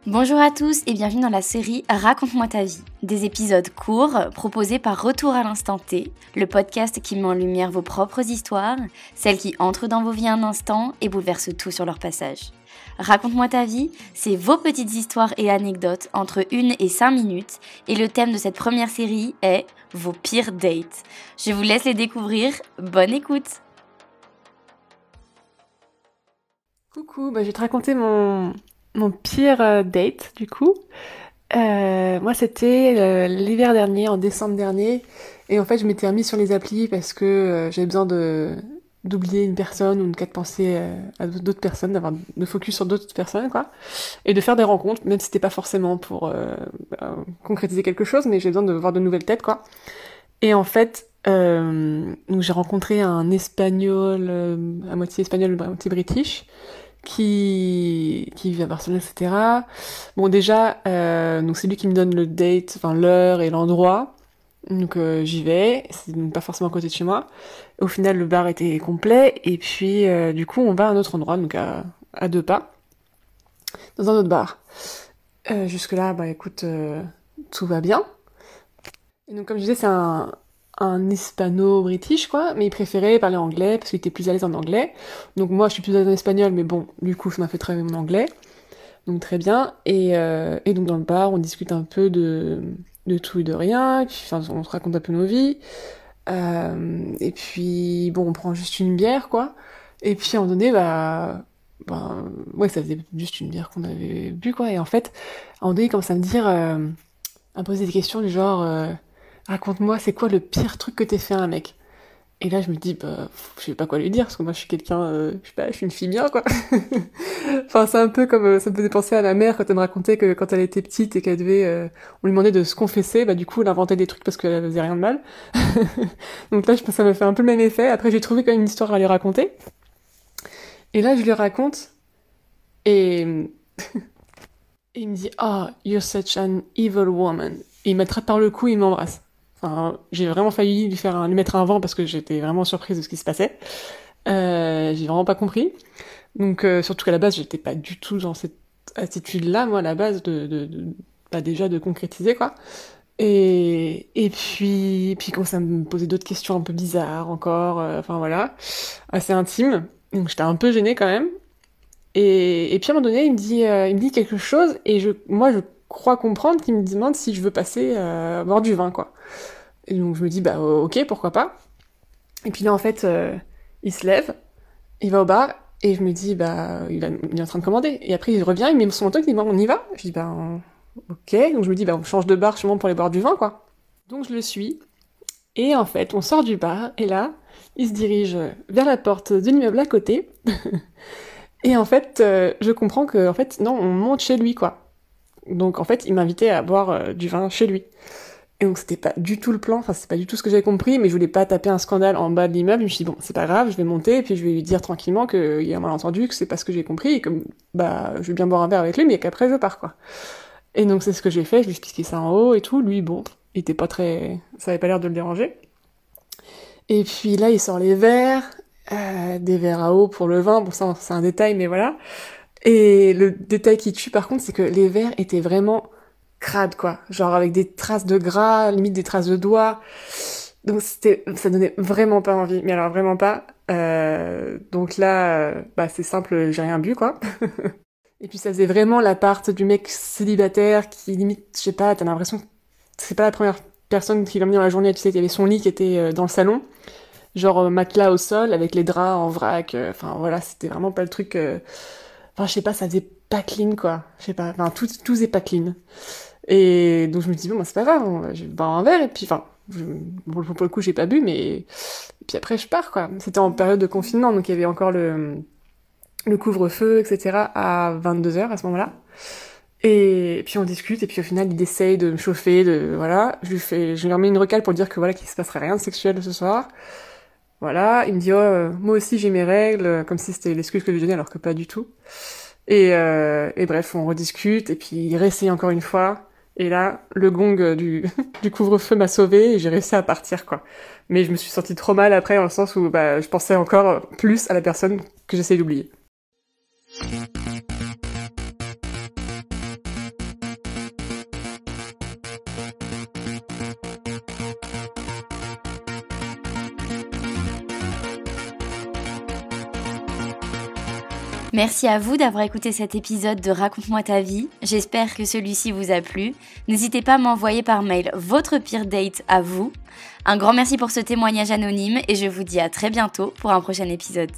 Bonjour à tous et bienvenue dans la série Raconte-moi ta vie. Des épisodes courts proposés par Retour à l'instant T, le podcast qui met en lumière vos propres histoires, celles qui entrent dans vos vies un instant et bouleversent tout sur leur passage. Raconte-moi ta vie, c'est vos petites histoires et anecdotes entre 1 et 5 minutes et le thème de cette première série est vos pires dates. Je vous laisse les découvrir, bonne écoute. Coucou, je vais te raconter mon pire date du coup. Moi c'était l'hiver dernier, en décembre dernier, et en fait je m'étais remise sur les applis parce que j'avais besoin d'oublier une personne ou de penser à d'autres personnes, d'avoir de focus sur d'autres personnes quoi, et de faire des rencontres, même si c'était pas forcément pour concrétiser quelque chose, mais j'ai besoin de voir de nouvelles têtes quoi. Et en fait donc j'ai rencontré un espagnol, à moitié espagnol, à moitié british, qui vit à Barcelone, etc. Bon, déjà, donc c'est lui qui me donne le date, enfin l'heure et l'endroit. Donc j'y vais, c'est donc pas forcément à côté de chez moi. Au final, le bar était complet, et puis du coup, on va à un autre endroit, donc à 2 pas, dans un autre bar. Jusque-là, écoute, tout va bien. Et donc comme je disais, c'est un hispano-british quoi, mais il préférait parler anglais parce qu'il était plus à l'aise en anglais. Donc moi je suis plus à l'aise en espagnol, mais bon, du coup ça m'a fait travailler mon anglais, donc très bien. Et donc dans le bar on discute un peu de tout et de rien, puis, enfin, on se raconte un peu nos vies, et puis bon on prend juste une bière quoi, et puis à un moment donné ouais, ça faisait juste une bière qu'on avait bu quoi, et en fait à un moment donné il commence à me dire, à me poser des questions du genre raconte-moi, c'est quoi le pire truc que t'aies fait à un mec? Et là, je me dis, je sais pas quoi lui dire, parce que moi, je suis quelqu'un, je sais pas, je suis une fille bien, quoi. Enfin, c'est un peu comme, ça me faisait penser à ma mère quand elle me racontait que quand elle était petite et qu'elle devait, on lui demandait de se confesser, du coup, elle inventait des trucs parce qu'elle faisait rien de mal. Donc là, je pense que ça m'a fait un peu le même effet. Après, j'ai trouvé quand même une histoire à lui raconter. Et là, je lui raconte, et, et il me dit, you're such an evil woman. Et il m'attrape par le cou, il m'embrasse. Enfin, j'ai vraiment failli lui mettre un vent parce que j'étais vraiment surprise de ce qui se passait. J'ai vraiment pas compris. Donc, surtout qu'à la base, j'étais pas du tout dans cette attitude-là, moi, à la base, déjà de concrétiser, quoi. Et puis il commence à me poser d'autres questions un peu bizarres encore, enfin voilà, assez intimes. Donc j'étais un peu gênée quand même. Et puis à un moment donné, il me dit quelque chose, et moi je crois comprendre qu'il me demande si je veux passer boire du vin, quoi. Et donc je me dis, ok, pourquoi pas. Et puis là, en fait, il se lève, il va au bar, et je me dis, il est en train de commander. Et après, il revient, il met son manteau, il dit, on y va? Je dis, ok. Donc je me dis, on change de bar sûrement pour aller boire du vin, quoi. Donc je le suis, et en fait, on sort du bar, et là, il se dirige vers la porte de l'immeuble à côté, et en fait, je comprends que, en fait, non, on monte chez lui, quoi. Donc en fait, il m'invitait à boire du vin chez lui. Et donc c'était pas du tout le plan, enfin c'est pas du tout ce que j'avais compris, mais je voulais pas taper un scandale en bas de l'immeuble. Je me suis dit bon, c'est pas grave, je vais monter et puis je vais lui dire tranquillement qu'il y a un malentendu, que c'est pas ce que j'ai compris, et que je vais bien boire un verre avec lui, mais qu'après je pars quoi. Et donc c'est ce que j'ai fait, je lui ai expliqué ça en haut et tout. Lui il était pas très, ça avait pas l'air de le déranger. Et puis là il sort les verres, des verres à eau pour le vin, bon ça c'est un détail mais voilà. Et le détail qui tue par contre, c'est que les verres étaient vraiment crades quoi, genre avec des traces de gras, limite des traces de doigts. Donc ça donnait vraiment pas envie, mais alors vraiment pas. Donc là, c'est simple, j'ai rien bu quoi. Et puis ça faisait vraiment l'appart du mec célibataire qui limite, je sais pas, t'as l'impression que c'est pas la première personne qui l'a mis dans la journée, tu sais, il y avait son lit qui était dans le salon, genre matelas au sol avec les draps en vrac, enfin voilà, c'était vraiment pas le truc. Enfin, je sais pas, ça faisait pas clean, quoi. Je sais pas, enfin, tout faisait pas clean. Et donc, je me dis, c'est pas grave, je vais boire un verre, et puis, pour le coup, j'ai pas bu, mais, et puis après, je pars, quoi. C'était en période de confinement, donc il y avait encore le couvre-feu, etc., à 22h, à ce moment-là. Et puis, on discute, et puis, au final, il essaye de me chauffer, voilà. Je lui remets une recale pour dire que, voilà, qu'il se passerait rien de sexuel ce soir. Voilà, il me dit moi aussi j'ai mes règles, comme si c'était l'excuse que je lui donnais alors que pas du tout. Et bref, on rediscute, et puis il réessaye encore une fois. Et là, le gong du couvre-feu m'a sauvée et j'ai réussi à partir, quoi. Mais je me suis sentie trop mal après, dans le sens où je pensais encore plus à la personne que j'essayais d'oublier. Merci à vous d'avoir écouté cet épisode de Raconte-moi ta vie. J'espère que celui-ci vous a plu. N'hésitez pas à m'envoyer par mail votre pire date à vous. Un grand merci pour ce témoignage anonyme et je vous dis à très bientôt pour un prochain épisode.